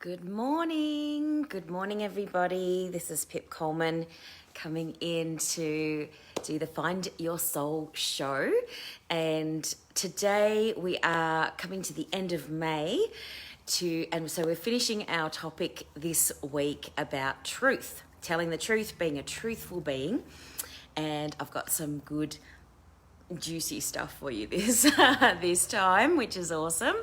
Good morning. Good morning, everybody. This is Pip Coleman coming in to do the Find Your Soul show. And today we are coming to the end of May and so we're finishing our topic this week about truth, telling the truth, being a truthful being. And I've got some good juicy stuff for you this time, which is awesome.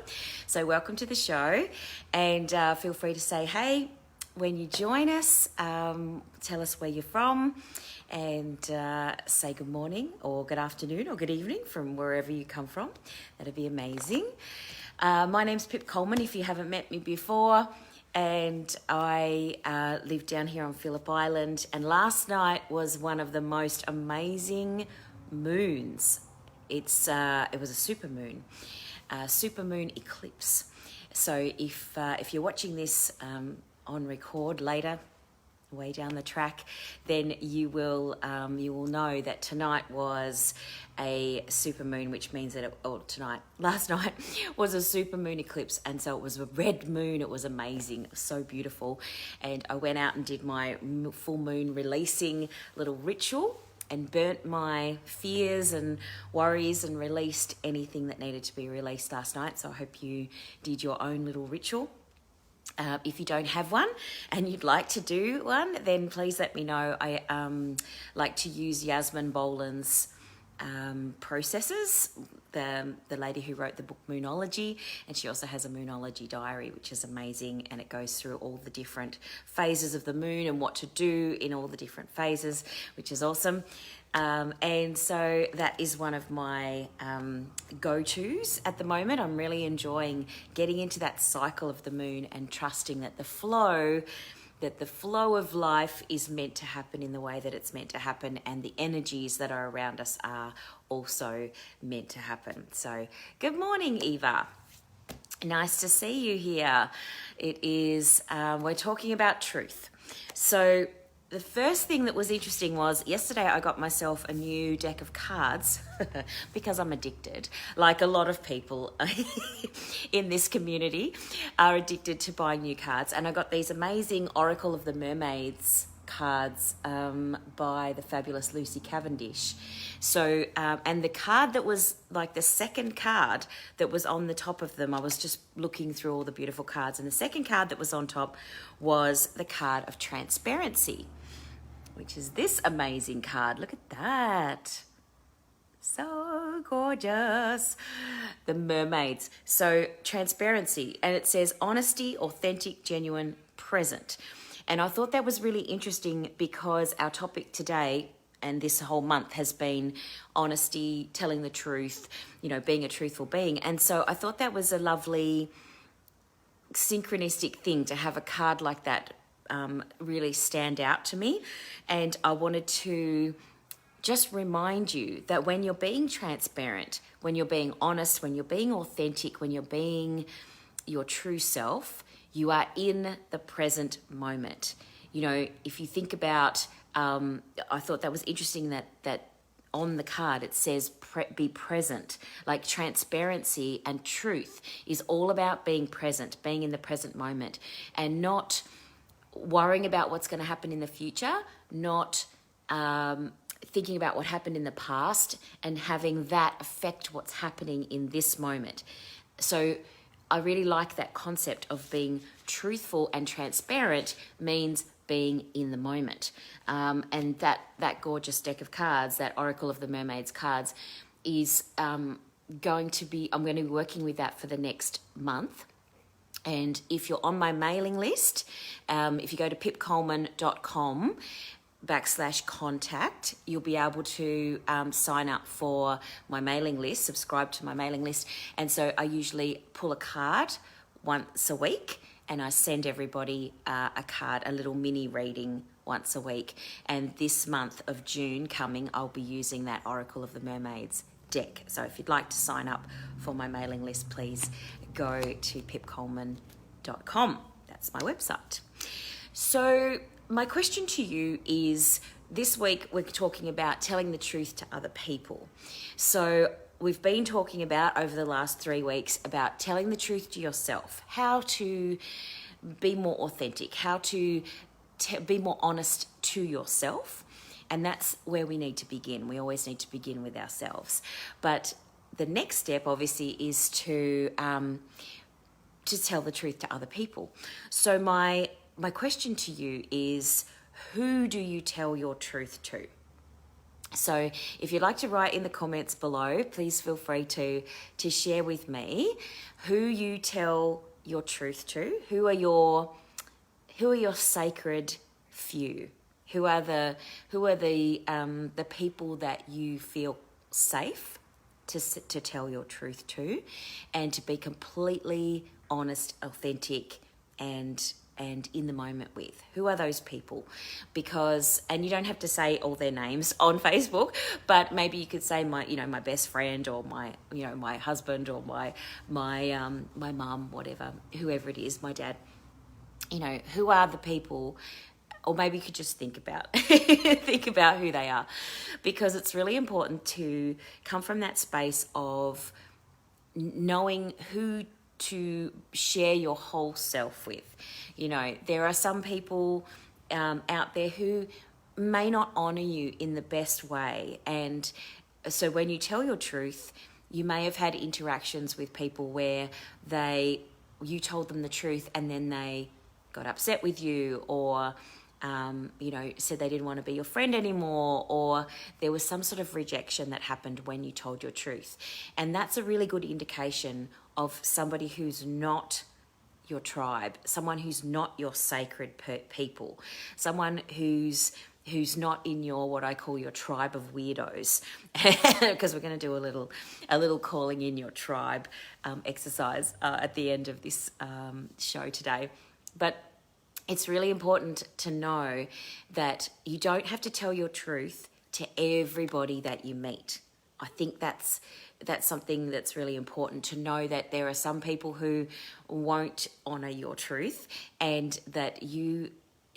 So welcome to the show, and feel free to say hey when you join us. Tell us where you're from, and say good morning or good afternoon or good evening from wherever you come from. That'd be amazing. My name's Pip Coleman, if you haven't met me before, and I live down here on Phillip Island, and last night was one of the most amazing moons. It was a supermoon eclipse. So if you're watching this on record later, way down the track, then you will know that tonight was a supermoon, which means that last night was a supermoon eclipse, and so it was a red moon. It was amazing. It was so beautiful, and I went out and did my full moon releasing little ritual and burnt my fears and worries and released anything that needed to be released last night. So I hope you did your own little ritual. If you don't have one and you'd like to do one, then please let me know. I like to use Yasmin Boland's processes, the lady who wrote the book Moonology, and she also has a Moonology diary, which is amazing, and it goes through all the different phases of the moon and what to do in all the different phases, which is awesome. And so that is one of my go-tos at the moment. I'm really enjoying getting into that cycle of the moon and trusting that the flow of life is meant to happen in the way that it's meant to happen, and the energies that are around us are also meant to happen. So good morning, Eva. Nice to see you here. It is, we're talking about truth. So the first thing that was interesting was yesterday I got myself a new deck of cards because I'm addicted. Like a lot of people in this community are addicted to buying new cards. And I got these amazing Oracle of the Mermaids cards by the fabulous Lucy Cavendish. So, and the card that was like the second card that was on the top of them, I was just looking through all the beautiful cards, and the second card that was on top was the card of transparency, which is this amazing card. Look at that. So gorgeous. The mermaids. So transparency, and it says honesty, authentic, genuine, present. And I thought that was really interesting because our topic today and this whole month has been honesty, telling the truth, being a truthful being. And so I thought that was a lovely synchronistic thing to have a card like that really stand out to me. And I wanted to just remind you that when you're being transparent, when you're being honest, when you're being authentic, when you're being your true self, you are in the present moment. If you think about, I thought that was interesting that on the card it says be present. Like transparency and truth is all about being present, being in the present moment, and not worrying about what's going to happen in the future, not thinking about what happened in the past and having that affect what's happening in this moment. So I really like that concept of being truthful and transparent means being in the moment. And that gorgeous deck of cards, that Oracle of the Mermaids cards, is I'm going to be working with that for the next month. And if you're on my mailing list, if you go to pipcoleman.com/contact, you'll be able to sign up for my mailing list, subscribe to my mailing list. And so I usually pull a card once a week, and I send everybody a card, a little mini reading once a week. And this month of June coming, I'll be using that Oracle of the Mermaids deck. So if you'd like to sign up for my mailing list, please go to pipcoleman.com. That's my website. So my question to you is, this week we're talking about telling the truth to other people. So we've been talking about over the last 3 weeks about telling the truth to yourself, how to be more authentic, how to be more honest to yourself. And that's where we need to begin. We always need to begin with ourselves. But the next step, obviously, is to tell the truth to other people. So my question to you is, who do you tell your truth to? So if you'd like to write in the comments below, please feel free to share with me who you tell your truth to. Who are your sacred few? Who are the people that you feel safe to tell your truth to, and to be completely honest, authentic, and in the moment with? Who are those people? Because, and you don't have to say all their names on Facebook, but maybe you could say my best friend, or my husband, or my mum, whatever, whoever it is, my dad. Who are the people? Or maybe you could just think about who they are, because it's really important to come from that space of knowing who to share your whole self with. There are some people out there who may not honor you in the best way, and so when you tell your truth, you may have had interactions with people where you told them the truth and then they got upset with you, or said they didn't want to be your friend anymore, or there was some sort of rejection that happened when you told your truth. And that's a really good indication of somebody who's not your tribe, someone who's not your sacred people, someone who's not in your, what I call your tribe of weirdos, because we're going to do a little calling in your tribe exercise at the end of this show today. But it's really important to know that you don't have to tell your truth to everybody that you meet. I think that's something that's really important to know, that there are some people who won't honour your truth, and that you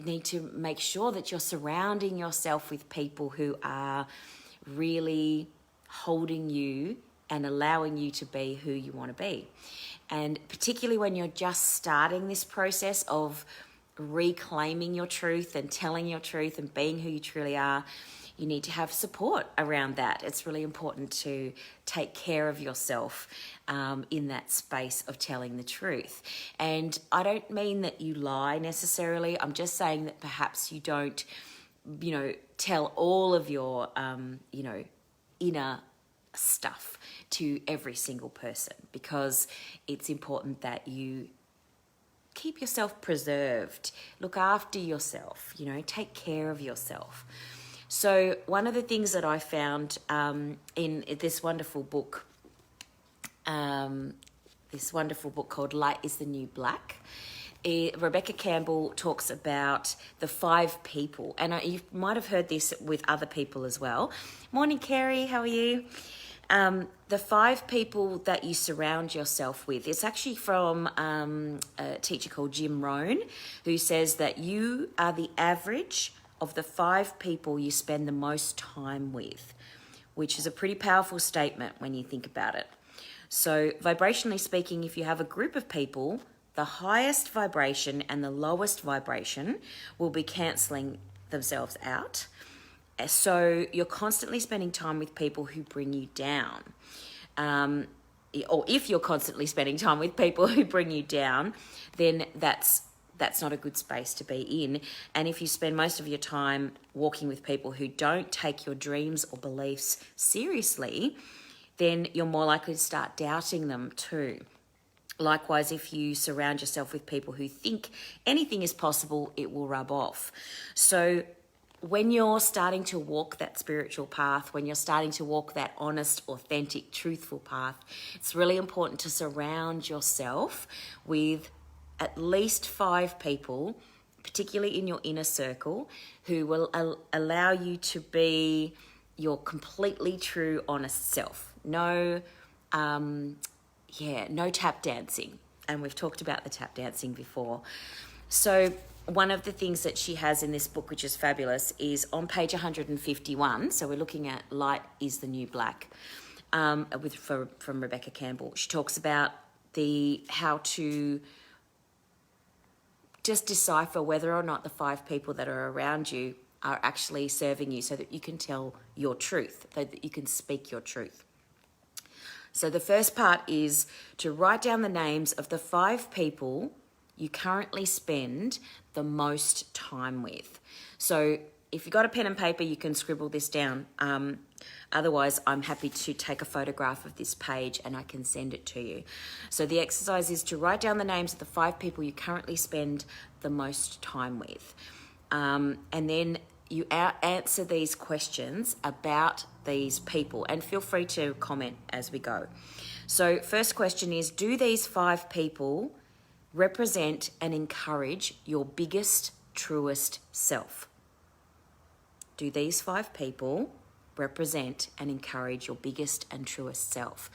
need to make sure that you're surrounding yourself with people who are really holding you and allowing you to be who you want to be. And particularly when you're just starting this process of reclaiming your truth and telling your truth and being who you truly are, you need to have support around that. It's really important to take care of yourself in that space of telling the truth. And I don't mean that you lie necessarily. I'm just saying that perhaps you don't, tell all of your, inner stuff to every single person, because it's important that you keep yourself preserved, look after yourself, take care of yourself. So one of the things that I found in this wonderful book called Light is the New Black, Rebecca Campbell talks about the 5 people, and you might have heard this with other people as well. Morning, Kerry, how are you? The 5 people that you surround yourself with. It's actually from a teacher called Jim Rohn, who says that you are the average of the 5 people you spend the most time with, which is a pretty powerful statement when you think about it. So vibrationally speaking, if you have a group of people, the highest vibration and the lowest vibration will be cancelling themselves out. So you're constantly spending time with people who bring you down. Or if you're constantly spending time with people who bring you down, then that's not a good space to be in. And if you spend most of your time walking with people who don't take your dreams or beliefs seriously, then you're more likely to start doubting them too. Likewise, if you surround yourself with people who think anything is possible, it will rub off. So when you're starting to walk that spiritual path, when you're starting to walk that honest, authentic, truthful path, it's really important to surround yourself with at least 5 people, particularly in your inner circle, who will allow you to be your completely true, honest self. No tap dancing. And we've talked about the tap dancing before. So one of the things that she has in this book, which is fabulous, is on page 151. So we're looking at Light is the New Black. from Rebecca Campbell. She talks about how to just decipher whether or not the 5 people that are around you are actually serving you, so that you can tell your truth, so that you can speak your truth. So the first part is to write down the names of the 5 people you currently spend the most time with. So if you've got a pen and paper, you can scribble this down. Otherwise, I'm happy to take a photograph of this page and I can send it to you. So the exercise is to write down the names of the 5 people you currently spend the most time with. And then you answer these questions about these people, and feel free to comment as we go. So first question is, do these 5 people represent and encourage your biggest, truest self? Do these 5 people represent and encourage your biggest and truest self?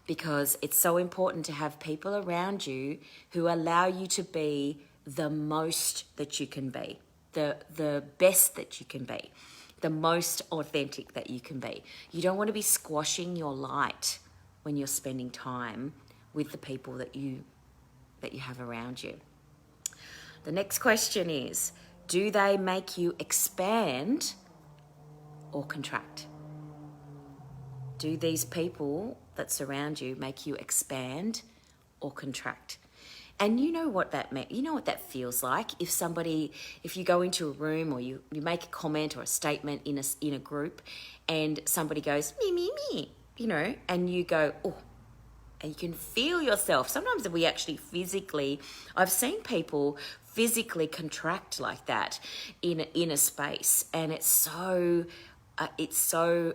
Because it's so important to have people around you who allow you to be the most that you can be, the best that you can be, the most authentic that you can be. You don't want to be squashing your light when you're spending time with the people that you have around you. The next question is, do they make you expand or contract? Do these people that surround you make you expand or contract? And you know what that means. You know what that feels like. If you go into a room or you make a comment or a statement in a group, and somebody goes me, and you go, oh, and you can feel yourself. Sometimes we actually I've seen people physically contract like that in a space, and it's so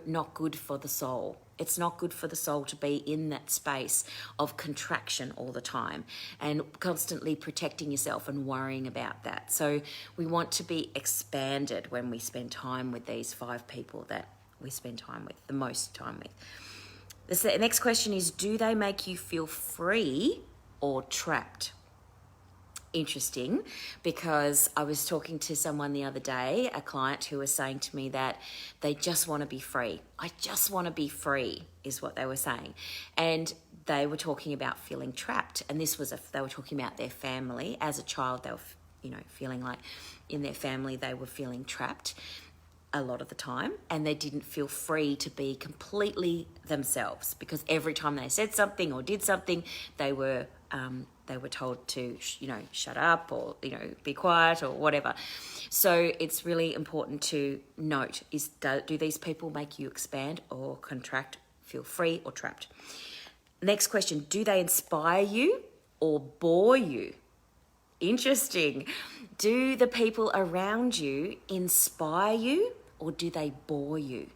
not good for the soul. It's not good for the soul to be in that space of contraction all the time and constantly protecting yourself and worrying about that. So we want to be expanded when we spend time with these 5 people that we spend time with, the most time with. The next question is, do they make you feel free or trapped? Interesting, because I was talking to someone the other day, a client, who was saying to me that they just want to be free. I just want to be free is what they were saying. And they were talking about feeling trapped. And they were talking about their family. As a child, they were, feeling like in their family they were feeling trapped a lot of the time, and they didn't feel free to be completely themselves, because every time they said something or did something, they were told to, shut up or, be quiet or whatever. So it's really important to note, do these people make you expand or contract, feel free or trapped? Next question, do they inspire you or bore you? Interesting. Do the people around you inspire you or do they bore you?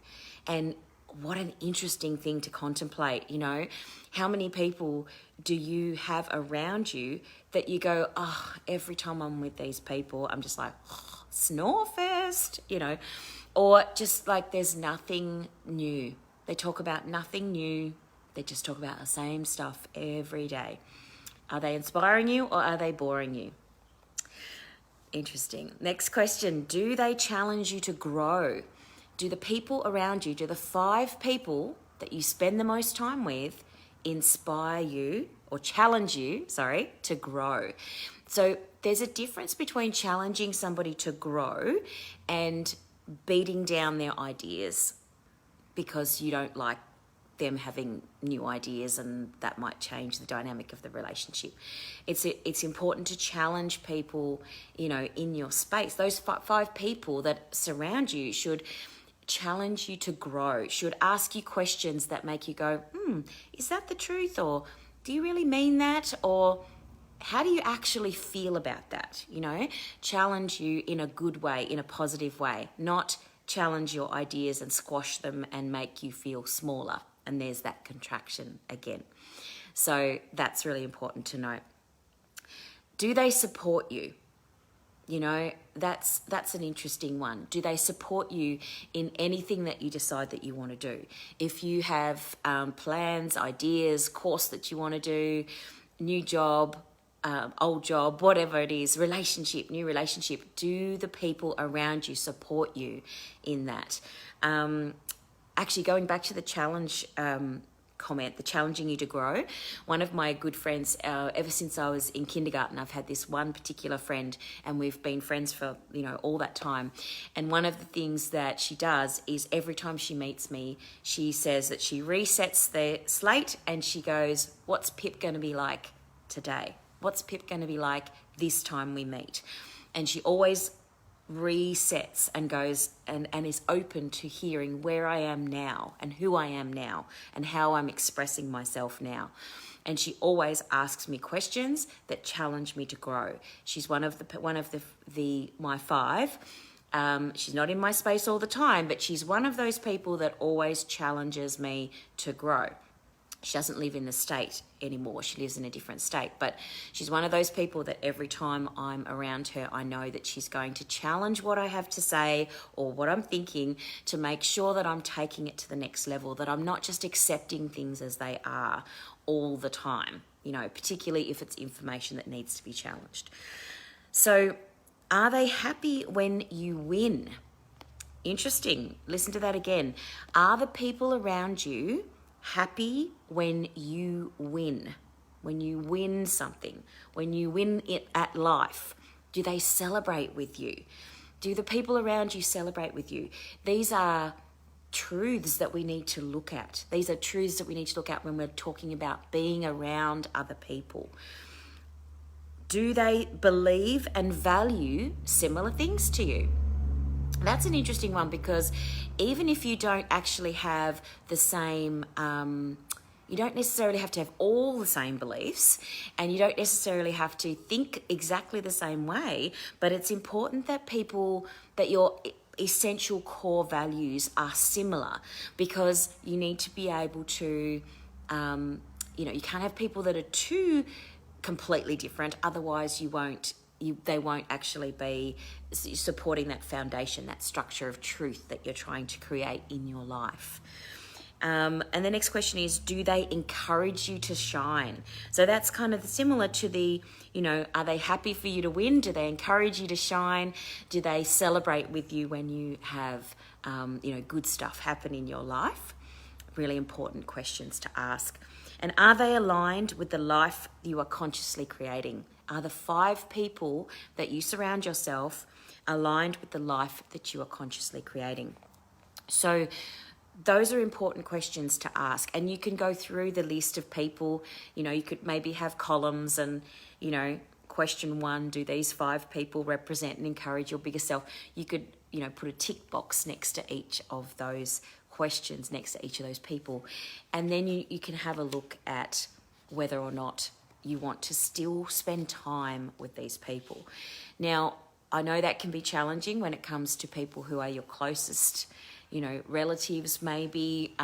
And what an interesting thing to contemplate, How many people do you have around you that you go, oh, every time I'm with these people, I'm just like, oh, snore fest, Or just like there's nothing new. They talk about nothing new. They just talk about the same stuff every day. Are they inspiring you or are they boring you? Interesting. Next question. Do they challenge you to grow? Do the people around you, do the 5 people that you spend the most time with inspire you or challenge you, to grow? So there's a difference between challenging somebody to grow and beating down their ideas because you don't like them having new ideas and that might change the dynamic of the relationship. It's important to challenge people, in your space. Those 5 people that surround you should challenge you to grow, should ask you questions that make you go, is that the truth? Or do you really mean that? Or how do you actually feel about that? Challenge you in a good way, in a positive way, not challenge your ideas and squash them and make you feel smaller. And there's that contraction again. So that's really important to note. Do they support you? That's an interesting one. Do they support you in anything that you decide that you want to do? If you have plans, ideas, course that you want to do, new job, old job, whatever it is, relationship, new relationship, do the people around you support you in that? Actually, going back to the challenge comment, the challenging you to grow. One of my good friends, ever since I was in kindergarten, I've had this one particular friend, and we've been friends for, all that time. And one of the things that she does is every time she meets me, she says that she resets the slate and she goes, what's Pip going to be like today? What's Pip going to be like this time we meet? And she always resets and goes and is open to hearing where I am now and who I am now and how I'm expressing myself now. And she always asks me questions that challenge me to grow. She's one of my five. She's not in my space all the time, but she's one of those people that always challenges me to grow. She doesn't live in the state anymore. She lives in a different state. But she's one of those people that every time I'm around her, I know that she's going to challenge what I have to say or what I'm thinking to make sure that I'm taking it to the next level, that I'm not just accepting things as they are all the time, particularly if it's information that needs to be challenged. So, are they happy when you win? Interesting. Listen to that again. Are the people around you happy when you win? When you win something, when you win it at life, do they celebrate with you? Do the people around you celebrate with you? These are truths that we need to look at. These are truths that we need to look at when we're talking about being around other people. Do they believe and value similar things to you? That's an interesting one, because even if you don't actually have the same, you don't necessarily have to have all the same beliefs, and you don't necessarily have to think exactly the same way, but it's important that your essential core values are similar, because you need to be able to, you can't have people that are too completely different, otherwise they won't actually be supporting that foundation, that structure of truth that you're trying to create in your life. And the next question is, do they encourage you to shine? So that's kind of similar to the, are they happy for you to win? Do they encourage you to shine? Do they celebrate with you when you have, good stuff happen in your life? Really important questions to ask. And are they aligned with the life you are consciously creating? Are the 5 people that you surround yourself aligned with the life that you are consciously creating? So those are important questions to ask. And you can go through the list of people. You could maybe have columns and, question 1, do these 5 people represent and encourage your bigger self? You could, put a tick box next to each of those questions, next to each of those people. And then you can have a look at whether or not you want to still spend time with these people. Now, I know that can be challenging when it comes to people who are your closest, relatives, maybe,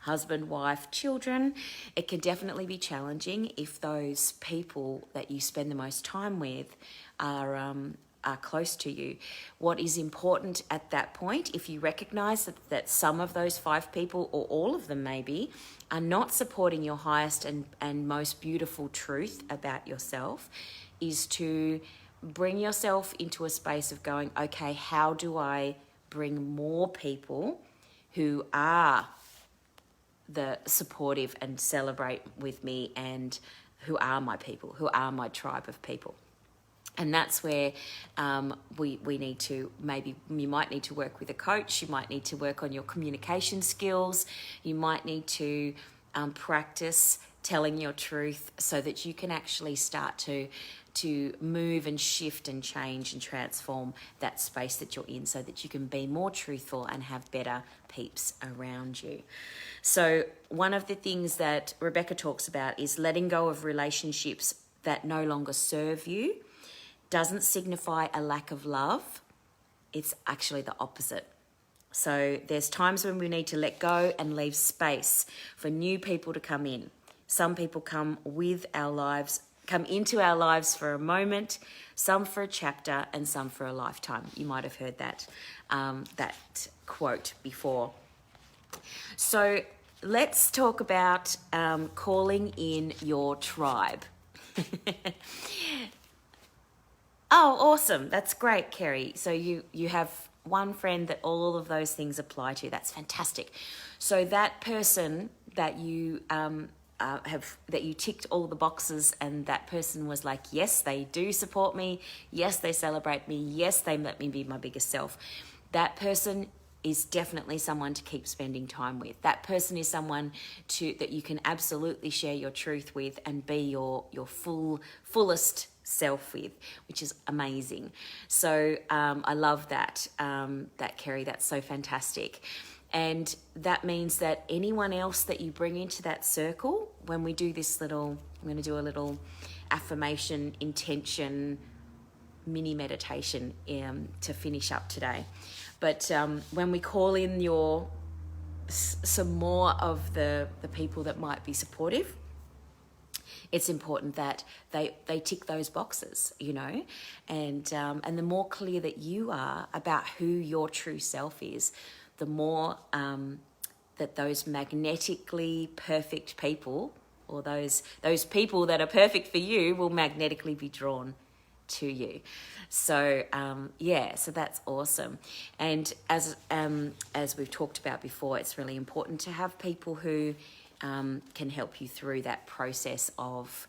husband, wife, children. It can definitely be challenging if those people that you spend the most time with are close to you. What is important at that point, if you recognize that some of those 5 people, or all of them maybe, are not supporting your highest and most beautiful truth about yourself, is to bring yourself into a space of going, okay, how do I bring more people who are the supportive and celebrate with me, and who are my people, who are my tribe of people? And that's where we need to, maybe you might need to work with a coach, you might need to work on your communication skills, you might need to practice telling your truth so that you can actually start to move and shift and change and transform that space that you're in, so that you can be more truthful and have better peeps around you. So one of the things that Rebecca talks about is letting go of relationships that no longer serve you. Doesn't signify a lack of love. It's actually the opposite. So there's times when we need to let go and leave space for new people to come in. Some people come into our lives for a moment, some for a chapter, and some for a lifetime. You might have heard that quote before. So let's talk about calling in your tribe. Oh, awesome. That's great, Kerry. So you have one friend that all of those things apply to. That's fantastic. So that person that you that you ticked all the boxes, and that person was like, yes, they do support me, yes, they celebrate me, yes, they let me be my biggest self. That person is definitely someone to keep spending time with. That person is someone that you can absolutely share your truth with and be your fullest self with, which is amazing. So I love that, Kerry. That's so fantastic. And that means that anyone else that you bring into that circle, when we do this I'm going to do a little affirmation, intention, mini meditation to finish up today. But when we call in some more of the people that might be supportive, it's important that they tick those boxes, and the more clear that you are about who your true self is, the more that those magnetically perfect people, or those people that are perfect for you, will magnetically be drawn to you. So so that's awesome. And as we've talked about before, it's really important to have people who can help you through that process of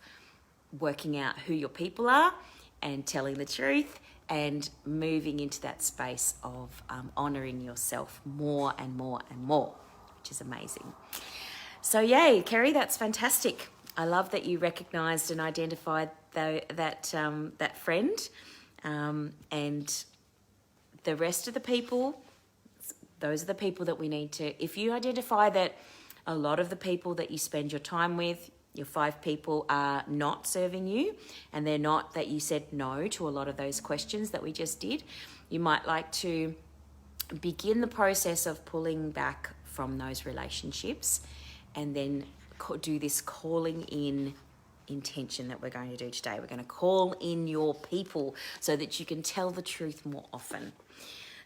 working out who your people are and telling the truth, and moving into that space of honouring yourself more and more and more, which is amazing. So yay, Kerry, that's fantastic. I love that you recognised and identified that friend, and the rest of the people. Those are the people that we need to. If you identify that a lot of the people that you spend your time with, your 5 people, are not serving you, and they're not, that you said no to a lot of those questions that we just did, you might like to begin the process of pulling back from those relationships, and then do this calling in intention that we're going to do today. We're going to call in your people so that you can tell the truth more often.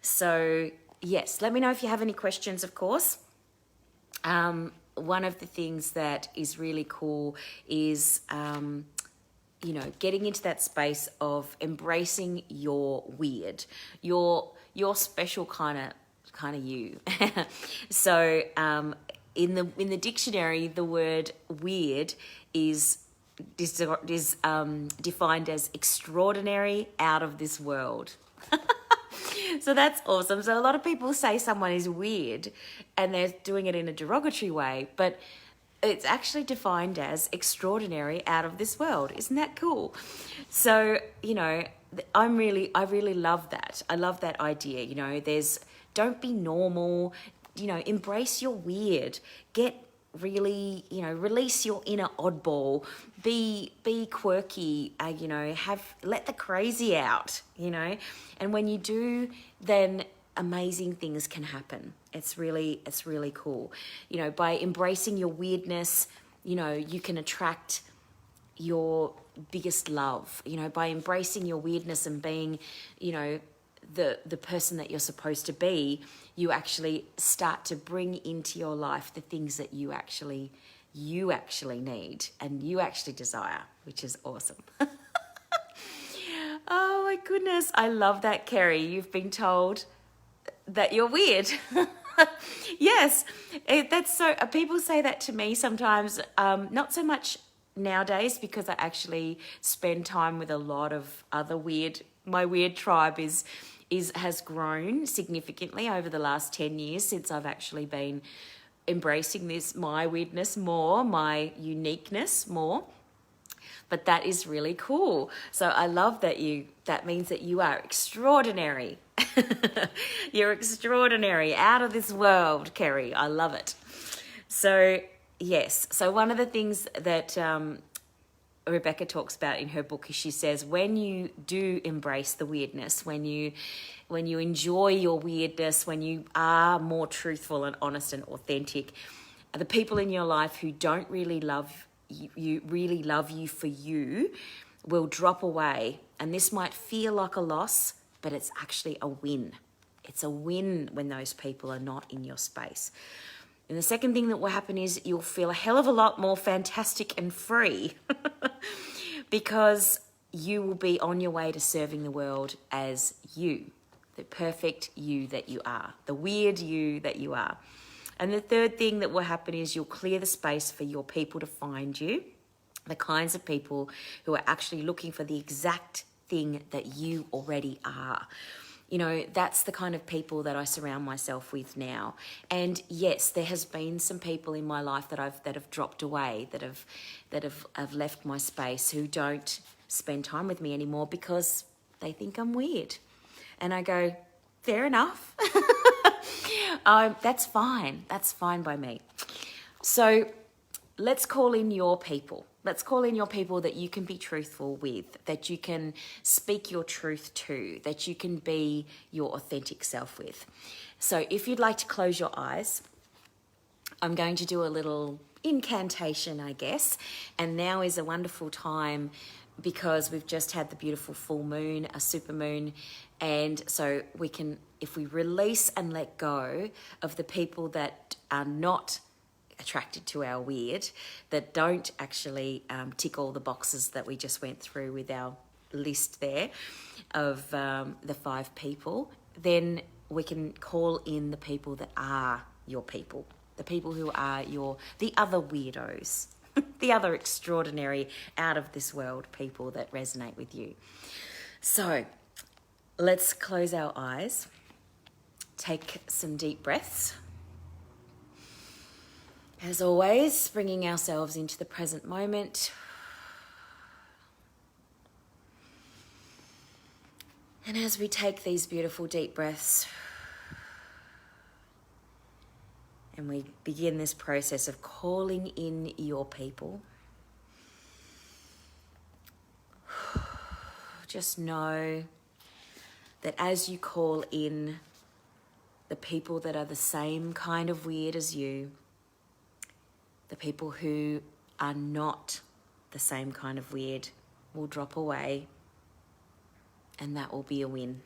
So yes, let me know if you have any questions, of course. One of the things that is really cool is, getting into that space of embracing your weird, your special kind of you. So in the dictionary, the word weird is defined as extraordinary, out of this world. So that's awesome. So a lot of people say someone is weird and they're doing it in a derogatory way, but it's actually defined as extraordinary, out of this world. Isn't that cool? So, I really love that. I love that idea. Don't be normal, embrace your weird, really, release your inner oddball, be quirky, let the crazy out, and when you do, then amazing things can happen. It's really cool. By embracing your weirdness, you can attract your biggest love, by embracing your weirdness and being, the person that you're supposed to be, you actually start to bring into your life the things that you actually need and you actually desire, which is awesome. Oh my goodness, I love that, Kerry. You've been told that you're weird. Yes, that's so. People say that to me sometimes. Not so much nowadays, because I actually spend time with a lot of other weird. My weird tribe has grown significantly over the last 10 years since I've actually been embracing my weirdness more, my uniqueness more. But that is really cool. So I love that means that you are extraordinary. You're extraordinary, out of this world, Kerry. I love it. So yes, so one of the things that Rebecca talks about in her book is, she says, when you do embrace the weirdness, when you enjoy your weirdness, when you are more truthful and honest and authentic, the people in your life who don't really love you for you will drop away. And this might feel like a loss, but it's actually a win. It's a win when those people are not in your space. And the second thing that will happen is you'll feel a hell of a lot more fantastic and free because you will be on your way to serving the world as you, the perfect you that you are, the weird you that you are. And the third thing that will happen is you'll clear the space for your people to find you, the kinds of people who are actually looking for the exact thing that you already are. You know, that's the kind of people that I surround myself with now. And yes, there has been some people in my life that have dropped away, that have left my space, who don't spend time with me anymore because they think I'm weird. And I go, fair enough. That's fine. That's fine by me. So let's call in your people. Let's call in your people that you can be truthful with, that you can speak your truth to, that you can be your authentic self with. So if you'd like to close your eyes, I'm going to do a little incantation, I guess. And now is a wonderful time because we've just had the beautiful full moon, a super moon. And so we can, if we release and let go of the people that are not attracted to our weird, that don't actually tick all the boxes that we just went through with our list there of the 5 people, then we can call in the people that are your people, the people who are the other weirdos, the other extraordinary, out of this world people that resonate with you. So let's close our eyes, take some deep breaths. As always, bringing ourselves into the present moment. And as we take these beautiful deep breaths and we begin this process of calling in your people, just know that as you call in the people that are the same kind of weird as you, the people who are not the same kind of weird will drop away, and that will be a win.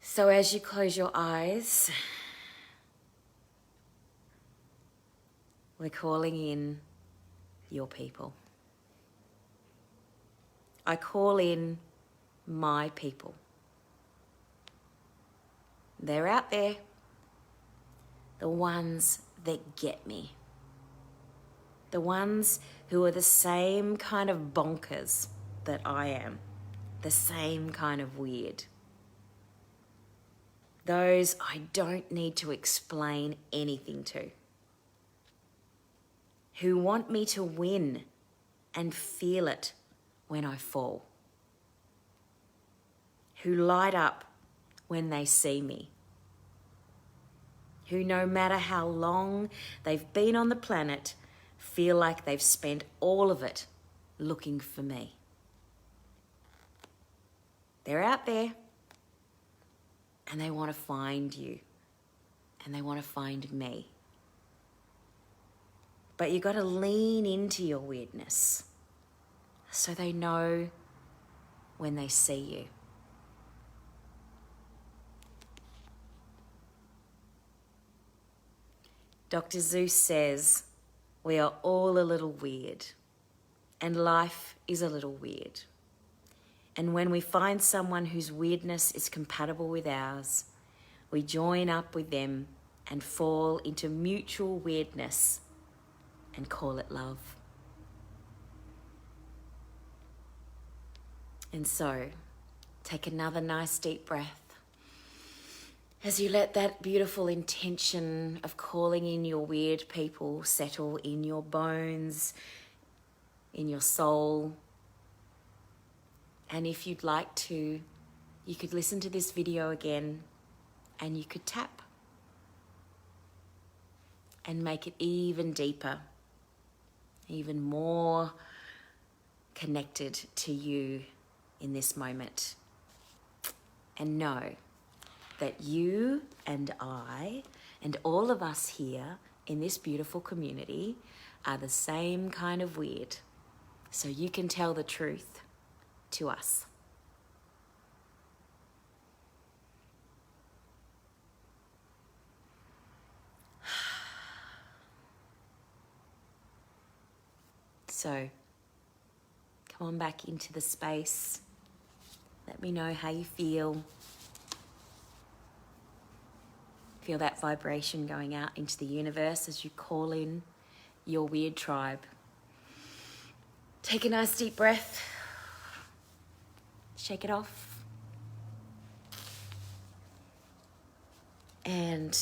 So as you close your eyes, we're calling in your people. I call in my people. They're out there. The ones that get me. The ones who are the same kind of bonkers that I am. The same kind of weird. Those I don't need to explain anything to. Who want me to win and feel it when I fall. Who light up when they see me. Who, no matter how long they've been on the planet, feel like they've spent all of it looking for me. They're out there and they want to find you and they want to find me. But you've got to lean into your weirdness so they know when they see you. Dr. Zeus says we are all a little weird and life is a little weird. And when we find someone whose weirdness is compatible with ours, we join up with them and fall into mutual weirdness and call it love. And so, take another nice deep breath as you let that beautiful intention of calling in your weird people settle in your bones, in your soul. And if you'd like to, you could listen to this video again and you could tap and make it even deeper, even more connected to you in this moment. And know that you and I and all of us here in this beautiful community are the same kind of weird. So you can tell the truth to us. So come on back into the space. Let me know how you feel. Feel that vibration going out into the universe as you call in your weird tribe. Take a nice deep breath. Shake it off. And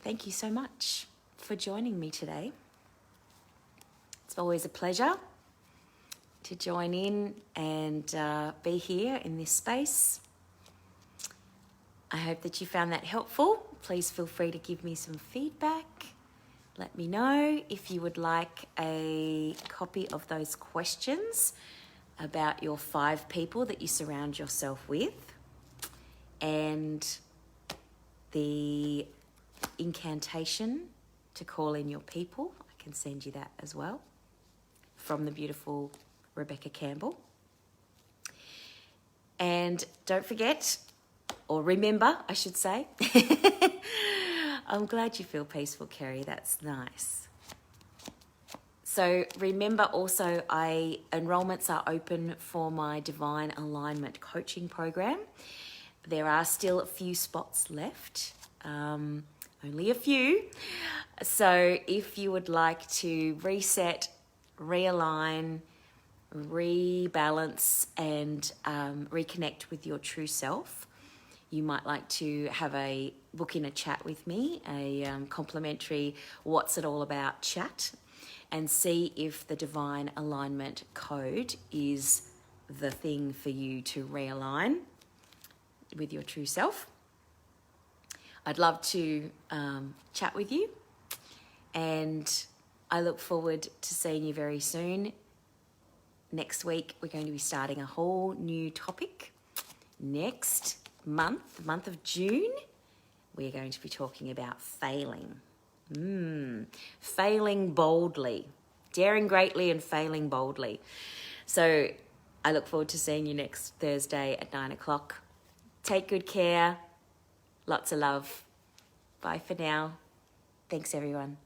thank you so much for joining me today. It's always a pleasure to join in and be here in this space. I hope that you found that helpful. Please feel free to give me some feedback. Let me know if you would like a copy of those questions about your 5 people that you surround yourself with, and the incantation to call in your people. I can send you that as well from the beautiful Rebecca Campbell. And don't forget, or remember, I should say. I'm glad you feel peaceful, Kerry. That's nice. So remember also, enrollments are open for my Divine Alignment Coaching Program. There are still a few spots left, only a few. So if you would like to reset, realign, rebalance, and reconnect with your true self, you might like to book in a chat with me, a complimentary What's It All About chat, and see if the Divine Alignment Code is the thing for you to realign with your true self. I'd love to chat with you, and I look forward to seeing you very soon. Next week, we're going to be starting a whole new topic. Next month, the month of June, we're going to be talking about failing. Failing boldly. Daring greatly and failing boldly. So I look forward to seeing you next Thursday at 9 o'clock. Take good care. Lots of love. Bye for now. Thanks, everyone.